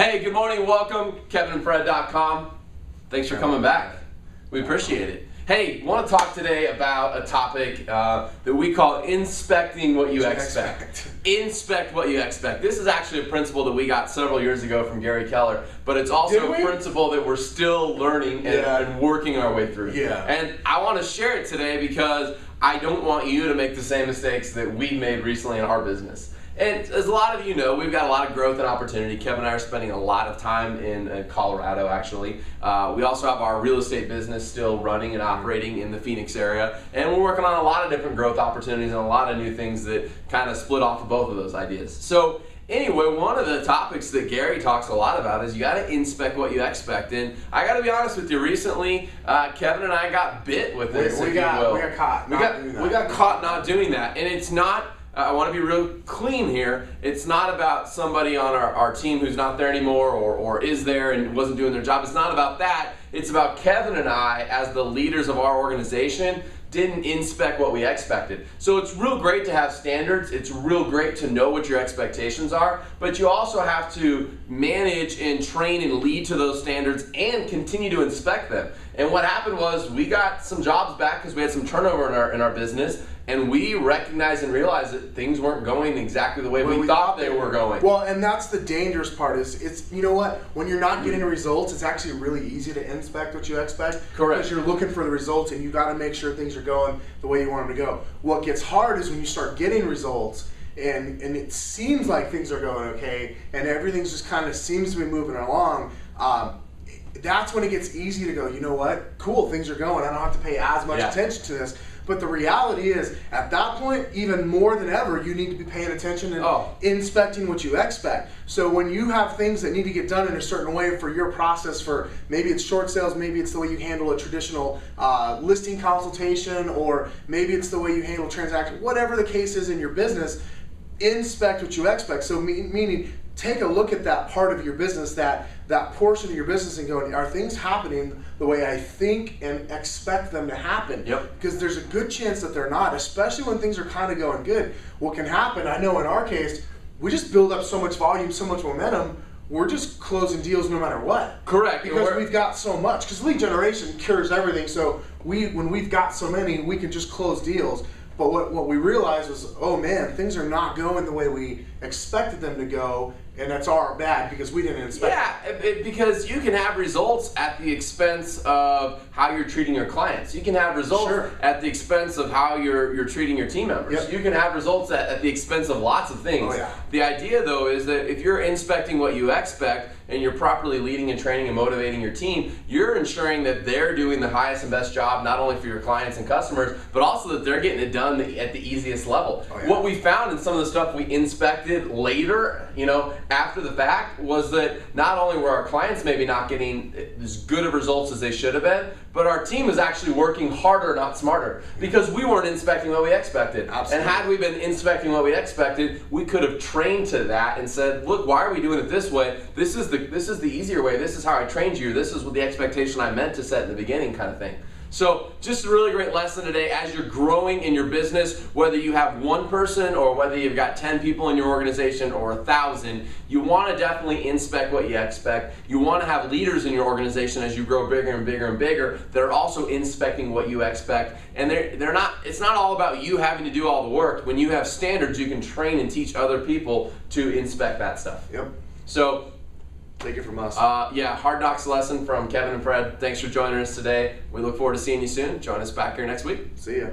Hey, good morning, welcome, kevinandfred.com. Thanks for coming back. We appreciate it. Hey, want to talk today about a topic that we call inspecting what you expect. Inspect what you expect. This is actually a principle that we got several years ago from Gary Keller, but it's also a principle that we're still learning and working our way through. And I want to share it today because I don't want you to make the same mistakes that we made recently in our business. And as a lot of you know, we've got a lot of growth and opportunity. Kevin and I are spending a lot of time in Colorado, actually. We also have our real estate business still running and operating in the Phoenix area. And we're working on a lot of different growth opportunities and a lot of new things that kind of split off of both of those ideas. So anyway, one of the topics that Gary talks a lot about is you got to inspect what you expect. And I got to be honest with you, recently, Kevin and I got bit with this, we got caught not doing that. And it's not... I want to be real clean here. It's not about somebody on our team who's not there anymore or is there and wasn't doing their job. It's not about that. It's about Kevin and I, as the leaders of our organization, didn't inspect what we expected. So it's real great to have standards. It's real great to know what your expectations are, but you also have to manage and train and lead to those standards and continue to inspect them. And what happened was we got some jobs back because we had some turnover in our business, and we recognized and realized that things weren't going exactly the way we thought they were going. Well, and that's the dangerous part is, you know what, when you're not getting results, it's actually really easy to inspect what you expect. Correct. Because you're looking for the results and you got to make sure things are going the way you want them to go. What gets hard is when you start getting results and it seems like things are going okay and everything's just kind of seems to be moving along. That's when it gets easy to go, you know what, cool, things are going. I don't have to pay as much attention to this. But the reality is, at that point, even more than ever, you need to be paying attention and inspecting what you expect. So when you have things that need to get done in a certain way for your process, for maybe it's short sales, maybe it's the way you handle a traditional listing consultation, or maybe it's the way you handle transaction, whatever the case is in your business, inspect what you expect. So meaning, take a look at that part of your business, that portion of your business, and go, are things happening the way I think and expect them to happen? Because there's a good chance that they're not, especially when things are kind of going good. What can happen, I know in our case, we just build up so much volume, so much momentum, we're just closing deals no matter what. Correct. Because we've got so much. Because lead generation cures everything, so when we've got so many, we can just close deals. But what we realized was, oh man, things are not going the way we expected them to go, and that's our bad because we didn't inspect them. Because you can have results at the expense of how you're treating your clients. You can have results at the expense of how you're treating your team members. You can have results at the expense of lots of things. The idea, though, is that if you're inspecting what you expect and you're properly leading and training and motivating your team, you're ensuring that they're doing the highest and best job, not only for your clients and customers, but also that they're getting it done at the easiest level. What we found in some of the stuff we inspected later, after the fact, was that not only were our clients maybe not getting as good of results as they should have been, but our team was actually working harder, not smarter, because we weren't inspecting what we expected. And had we been inspecting what we expected, we could have trained to that and said, look, why are we doing it this way? This is the easier way. This is how I trained you. This is what the expectation I meant to set in the beginning, kind of thing. So just a really great lesson today as you're growing in your business, whether you have one person or whether you've got 10 people in your organization or 1,000, you want to definitely inspect what you expect. You want to have leaders in your organization as you grow bigger and bigger and bigger that are also inspecting what you expect. And it's not all about you having to do all the work. When you have standards, you can train and teach other people to inspect that stuff. So take it from us. Hard Knocks lesson from Kevin and Fred. Thanks for joining us today. We look forward to seeing you soon. Join us back here next week. See ya.